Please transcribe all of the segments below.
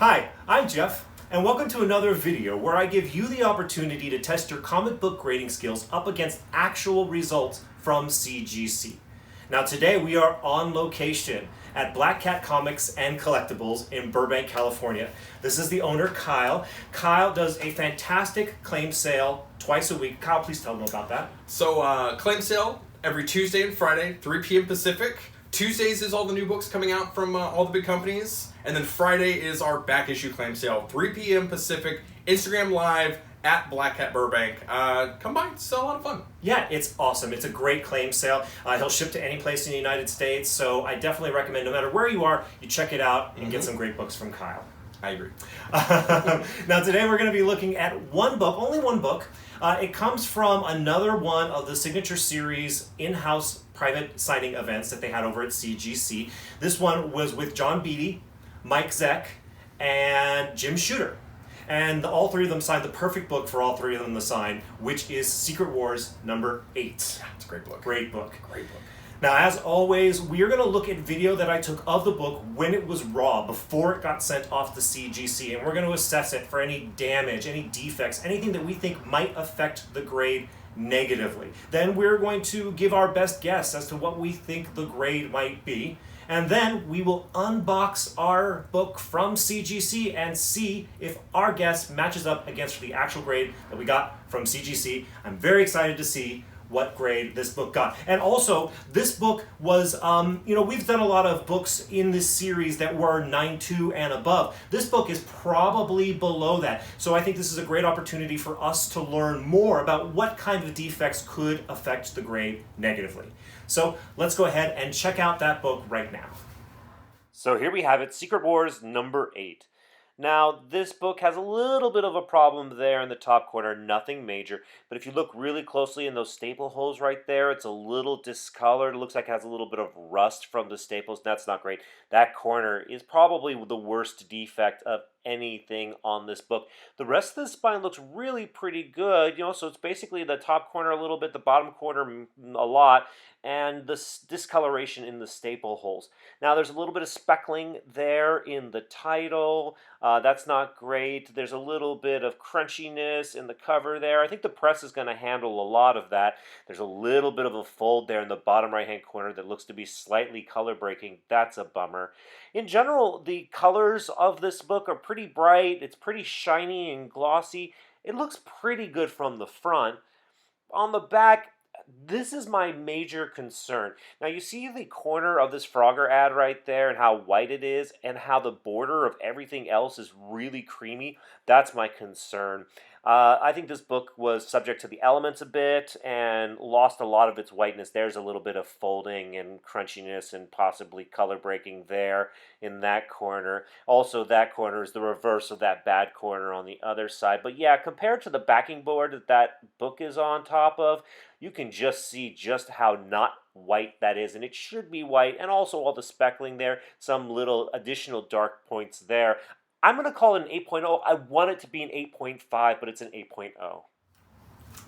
Hi, I'm Jeff, and welcome to another video where I give you the opportunity to test your comic book grading skills up against actual results from CGC. Now today we are on location at Black Cat Comics and Collectibles in Burbank, California. This is the owner, Kyle. Kyle does a fantastic claim sale twice a week. Kyle, please tell them about that. So, claim sale every Tuesday and Friday, 3 p.m. Pacific. Tuesdays is all the new books coming out from all the big companies. And then Friday is our back issue claim sale, 3 p.m. Pacific, Instagram Live at Black Cat Burbank. Come by, it's a lot of fun. Yeah, it's awesome. It's a great claim sale. He'll ship to any place in the United States, so I definitely recommend, no matter where you are, you check it out and get some great books from Kyle. I agree. Now today we're going to be looking at one book, only one book. It comes from another one of the Signature Series in-house private signing events that they had over at CGC. This one was with John Beatty, Mike Zeck, and Jim Shooter. And all three of them signed the perfect book for all three of them to sign, which is Secret Wars number 8. It's a great book. Great book. Great book. Now, as always, we are going to look at video that I took of the book when it was raw, before it got sent off to CGC, and we're going to assess it for any damage, any defects, anything that we think might affect the grade negatively. Then we're going to give our best guess as to what we think the grade might be, and then we will unbox our book from CGC and see if our guess matches up against the actual grade that we got from CGC. I'm very excited to see what grade this book got. And also, this book was, we've done a lot of books in this series that were 9.2 and above. This book is probably below that. So I think this is a great opportunity for us to learn more about what kind of defects could affect the grade negatively. So let's go ahead and check out that book right now. So here we have it, Secret Wars number 8. Now, this book has a little bit of a problem there in the top corner, nothing major, but if you look really closely in those staple holes right there, it's a little discolored. It looks like it has a little bit of rust from the staples. That's not great. That corner is probably the worst defect of anything on this book. The rest of the spine looks really pretty good, so it's basically the top corner a little bit, the bottom corner a lot, and the discoloration in the staple holes. Now there's a little bit of speckling there in the title. That's not great. There's a little bit of crunchiness in the cover there. I think the press is going to handle a lot of that. There's a little bit of a fold there in the bottom right hand corner that looks to be slightly color breaking. That's a bummer. In general, the colors of this book are pretty bright. It's pretty shiny and glossy. It looks pretty good from the front. On the back, this is my major concern. Now you see the corner of this Frogger ad right there and how white it is and how the border of everything else is really creamy. That's my concern. I think this book was subject to the elements a bit and lost a lot of its whiteness. There's a little bit of folding and crunchiness and possibly color breaking there in that corner. Also, that corner is the reverse of that bad corner on the other side. But yeah, compared to the backing board that book is on top of, you can just see just how not white that is, and it should be white, and also all the speckling there, some little additional dark points there. I'm going to call it an 8.0. I want it to be an 8.5, but it's an 8.0.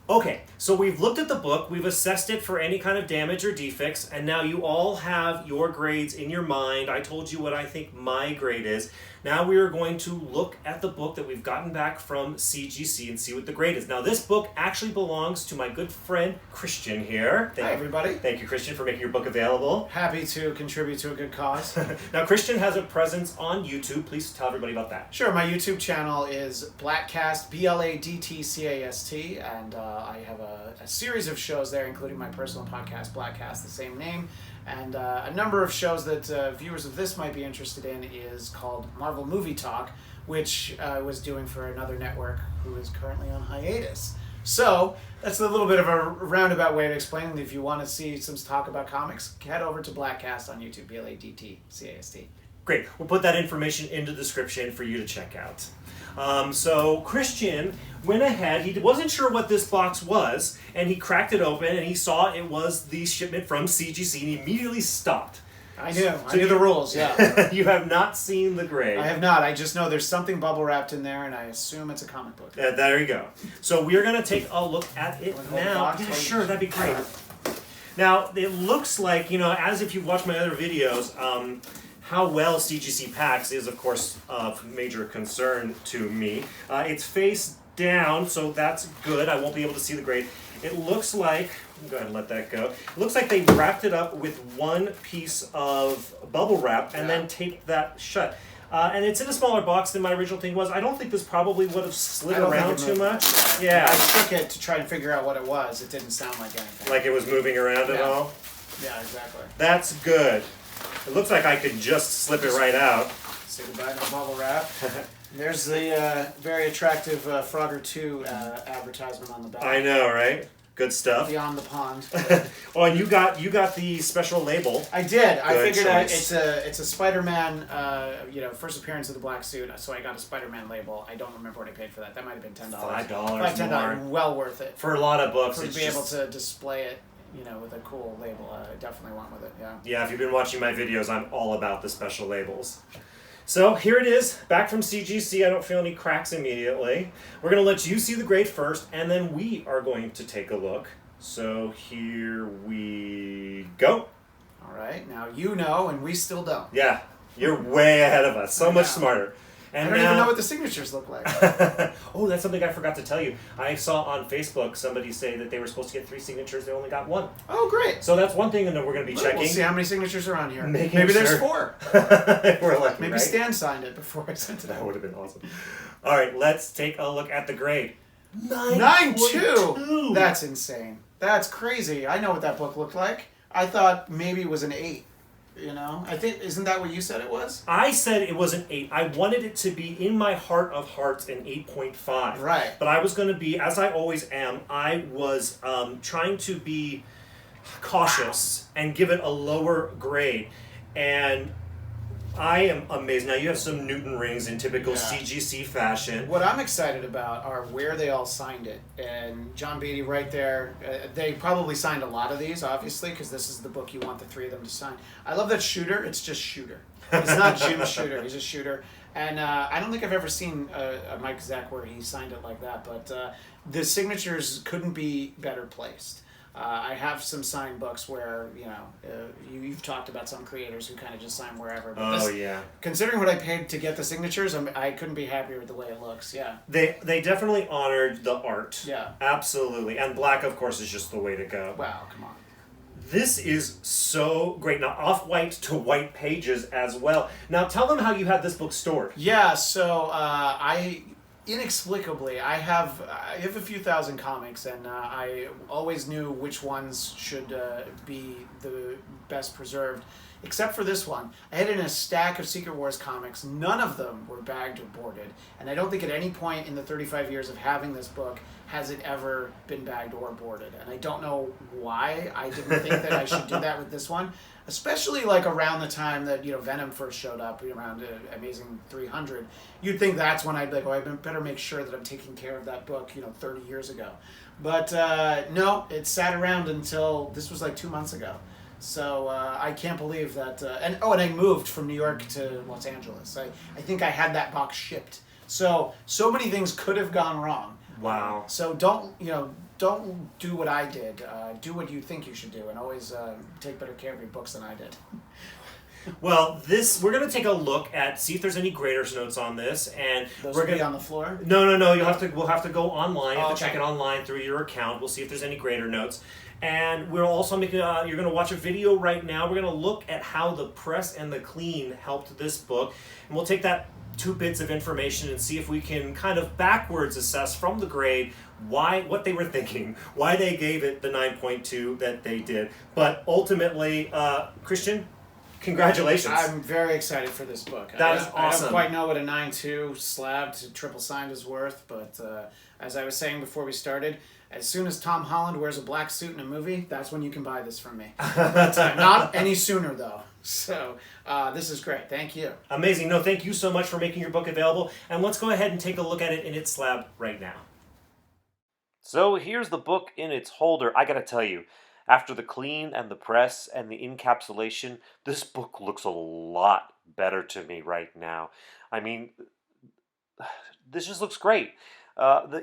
Okay, so we've looked at the book, we've assessed it for any kind of damage or defects, and now you all have your grades in your mind. I told you what I think my grade is. Now we are going to look at the book that we've gotten back from CGC and see what the grade is. Now this book actually belongs to my good friend Christian here. Hi everybody. Thank you, Christian, for making your book available. Happy to contribute to a good cause. Now Christian has a presence on YouTube. Please tell everybody about that. Sure, my YouTube channel is Blackcast, BLADTCAST, and I have a series of shows there, including my personal podcast, Blackcast, the same name. And a number of shows that viewers of this might be interested in is called Marvel Movie Talk, which I was doing for another network who is currently on hiatus. So that's a little bit of a roundabout way of explaining. If you want to see some talk about comics, head over to Blackcast on YouTube, BLADTCAST. Great. We'll put that information in the description for you to check out. So Christian went ahead, he wasn't sure what this box was, and he cracked it open and he saw it was the shipment from CGC and he immediately stopped. I knew the rules, yeah. You have not seen the grade. I have not. I just know there's something bubble wrapped in there and I assume it's a comic book. There you go. So we are going to take a look at it now. Yeah, sure, that'd be great. Now, it looks like, as if you've watched my other videos, how well CGC packs is, of course, of major concern to me. It's face down, so that's good. I won't be able to see the grade. It looks like, go ahead and let that go. It looks like they wrapped it up with one piece of bubble wrap and then taped that shut. And it's in a smaller box than my original thing was. I don't think this probably would have slid around too much. Yeah. I shook it to try and figure out what it was. It didn't sound like anything. Like it was moving around at all? Yeah, exactly. That's good. It looks like I could just slip it right out. Say goodbye to the bubble wrap. There's the very attractive Frogger 2 advertisement on the back. I know, right? Good stuff. Beyond the pond. Oh, and you got the special label. I did. I Good figured choice. it's a Spider-Man, first appearance of the black suit. So I got a Spider-Man label. I don't remember what I paid for that. That might have been $10. $5 more. Well worth it. For a lot of books, To it's be just... able to display it, with a cool label. I definitely went with it. Yeah. Yeah, if you've been watching my videos, I'm all about the special labels. So here it is, back from CGC. I don't feel any cracks immediately. We're going to let you see the grade first, and then we are going to take a look. So here we go. All right. Now you know, and we still don't. Yeah, you're way ahead of us. So much smarter. And I don't now, even know what the signatures look like. Oh, that's something I forgot to tell you. I saw on Facebook somebody say that they were supposed to get 3 signatures. They only got 1. Oh, great. So that's one thing that we're going to be checking. We'll see how many signatures are on here. Making Maybe there's sure. 4. We're lucky, Maybe right? Stan signed it before I sent it That out. would have been awesome. All right, let's take a look at the grade. 9.2. That's insane. That's crazy. I know what that book looked like. I thought maybe it was an 8. I think, isn't that what you said it was? I said it was an 8. I wanted it to be, in my heart of hearts, an 8.5. Right. But I was going to be, as I always am, I was trying to be cautious and give it a lower grade. And I am amazed. Now, you have some Newton rings in typical CGC fashion. What I'm excited about are where they all signed it. And John Beatty right there, they probably signed a lot of these, obviously, because this is the book you want the 3 of them to sign. I love that Shooter. It's just Shooter. It's not Jim Shooter. He's a Shooter. And I don't think I've ever seen a Mike Zeck where he signed it like that. But the signatures couldn't be better placed. I have some signed books where, you've talked about some creators who kind of just sign wherever. But considering what I paid to get the signatures, I couldn't be happier with the way it looks, yeah. They definitely honored the art. Yeah. Absolutely. And black, of course, is just the way to go. Wow, come on. This is so great. Now, off-white to white pages as well. Now, tell them how you had this book stored. Yeah, so inexplicably, I have a few thousand comics, and I always knew which ones should be the best preserved, except for this one. I had in a stack of Secret Wars comics. None of them were bagged or boarded, and I don't think at any point in the 35 years of having this book has it ever been bagged or boarded. And I don't know why I didn't think that I should do that with this one. Especially like around the time that Venom first showed up, around Amazing 300, you'd think that's when I'd be like, I better make sure that I'm taking care of that book, 30 years ago. But no, it sat around until this was like 2 months ago. So I can't believe that. And I moved from New York to Los Angeles. I think I had that box shipped. So many things could have gone wrong. Wow. So don't do what I did. Do what you think you should do, and always take better care of your books than I did. Well, we're going to take a look at, see if there's any graders notes on this, and Those we're will going be on the floor? No. We'll have to go online. You have to check Okay. it online through your account. We'll see if there's any grader notes. And we're also making, you're going to watch a video right now. We're going to look at how the press and the clean helped this book. And we'll take that 2 bits of information and see if we can kind of backwards assess from the grade what they were thinking, why they gave it the 9.2 that they did. But ultimately, Christian, congratulations. I'm very excited for this book. That is I awesome. don't quite know what a 9.2 slabbed triple signed is worth, but as I was saying before we started, as soon as Tom Holland wears a black suit in a movie, that's when you can buy this from me. But not any sooner, though. So this is great. Thank you. Amazing. No, thank you so much for making your book available. And let's go ahead and take a look at it in its slab right now. So here's the book in its holder. I gotta tell you, after the clean and the press and the encapsulation, this book looks a lot better to me right now. I mean, this just looks great.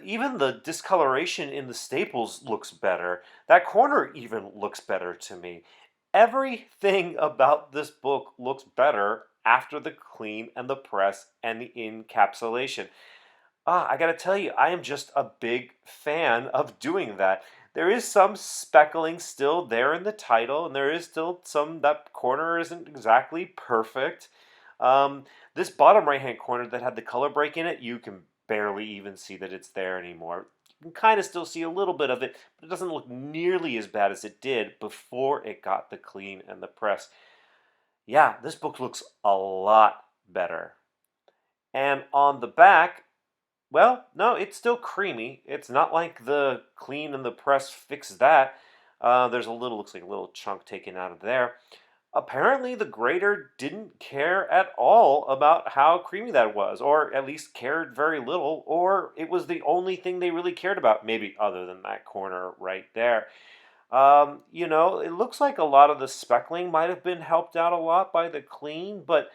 Even the discoloration in the staples looks better. That corner even looks better to me. Everything about this book looks better after the clean and the press and the encapsulation. I gotta tell you, I am just a big fan of doing that. There is some speckling still there in the title, and there is still that corner isn't exactly perfect. This bottom right-hand corner that had the color break in it, you can barely even see that it's there anymore. You can kind of still see a little bit of it, but it doesn't look nearly as bad as it did before it got the clean and the press. Yeah, this book looks a lot better. And on the back, well, no, it's still creamy. It's not like the clean and the press fixed that. There's looks like a little chunk taken out of there. Apparently, the grader didn't care at all about how creamy that was, or at least cared very little, or it was the only thing they really cared about, maybe other than that corner right there. It looks like a lot of the speckling might have been helped out a lot by the clean, but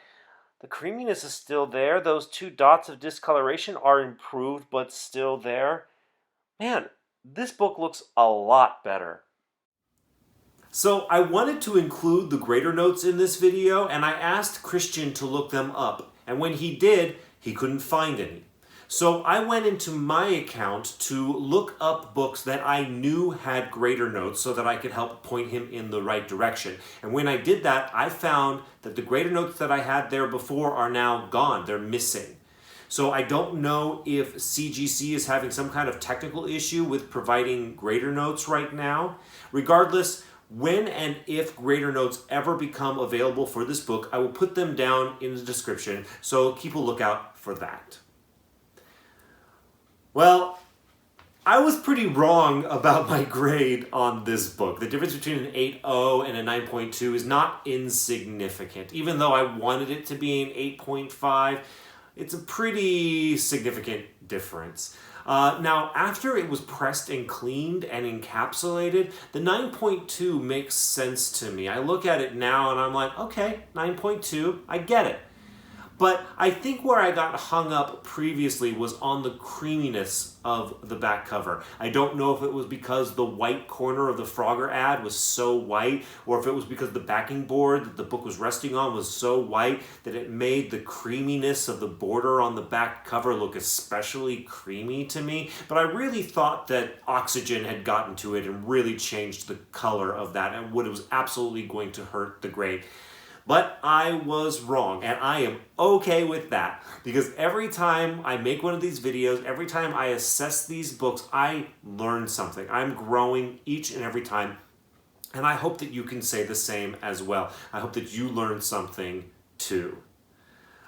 the creaminess is still there. Those 2 dots of discoloration are improved, but still there. Man, this book looks a lot better. So I wanted to include the grader notes in this video, and I asked Christian to look them up. And when he did, he couldn't find any. So I went into my account to look up books that I knew had grader notes so that I could help point him in the right direction. And when I did that, I found that the grader notes that I had there before are now gone. They're missing. So I don't know if CGC is having some kind of technical issue with providing grader notes right now. Regardless, when and if grader notes ever become available for this book, I will put them down in the description, so keep a lookout for that. Well, I was pretty wrong about my grade on this book. The difference between an 8.0 and a 9.2 is not insignificant. Even though I wanted it to be an 8.5, it's a pretty significant difference. Now, after it was pressed and cleaned and encapsulated, the 9.2 makes sense to me. I look at it now and I'm like, okay, 9.2, I get it. But I think where I got hung up previously was on the creaminess of the back cover. I don't know if it was because the white corner of the Frogger ad was so white, or if it was because the backing board that the book was resting on was so white that it made the creaminess of the border on the back cover look especially creamy to me. But I really thought that oxygen had gotten to it and really changed the color of that, and what it was absolutely going to hurt the grade. But I was wrong, and I am okay with that, because every time I make one of these videos, every time I assess these books, I learn something. I'm growing each and every time, and I hope that you can say the same as well. I hope that you learn something too.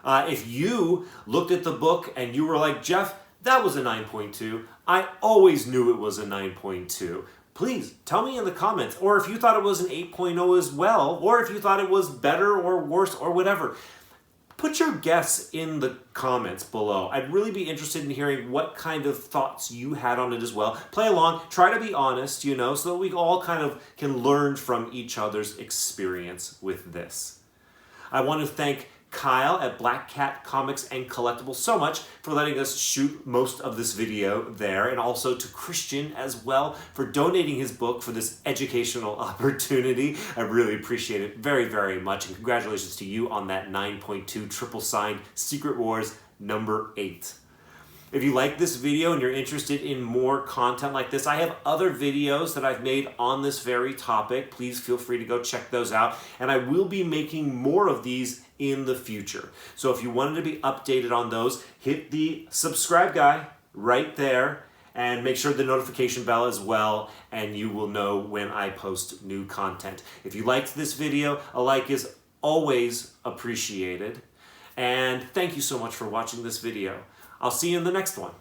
If you looked at the book and you were like, Jeff, that was a 9.2. I always knew it was a 9.2. Please tell me in the comments, or if you thought it was an 8.0 as well, or if you thought it was better or worse or whatever. Put your guess in the comments below. I'd really be interested in hearing what kind of thoughts you had on it as well. Play along, try to be honest, so that we all kind of can learn from each other's experience with this. I want to thank Kyle at Black Cat Comics and Collectibles so much for letting us shoot most of this video there, and also to Christian as well for donating his book for this educational opportunity. I really appreciate it very, very much, and congratulations to you on that 9.2 triple signed Secret Wars number 8. If you like this video and you're interested in more content like this, I have other videos that I've made on this very topic. Please feel free to go check those out. And I will be making more of these in the future. So if you wanted to be updated on those, hit the subscribe guy right there and make sure the notification bell as well, and you will know when I post new content. If you liked this video, a like is always appreciated. And thank you so much for watching this video. I'll see you in the next one.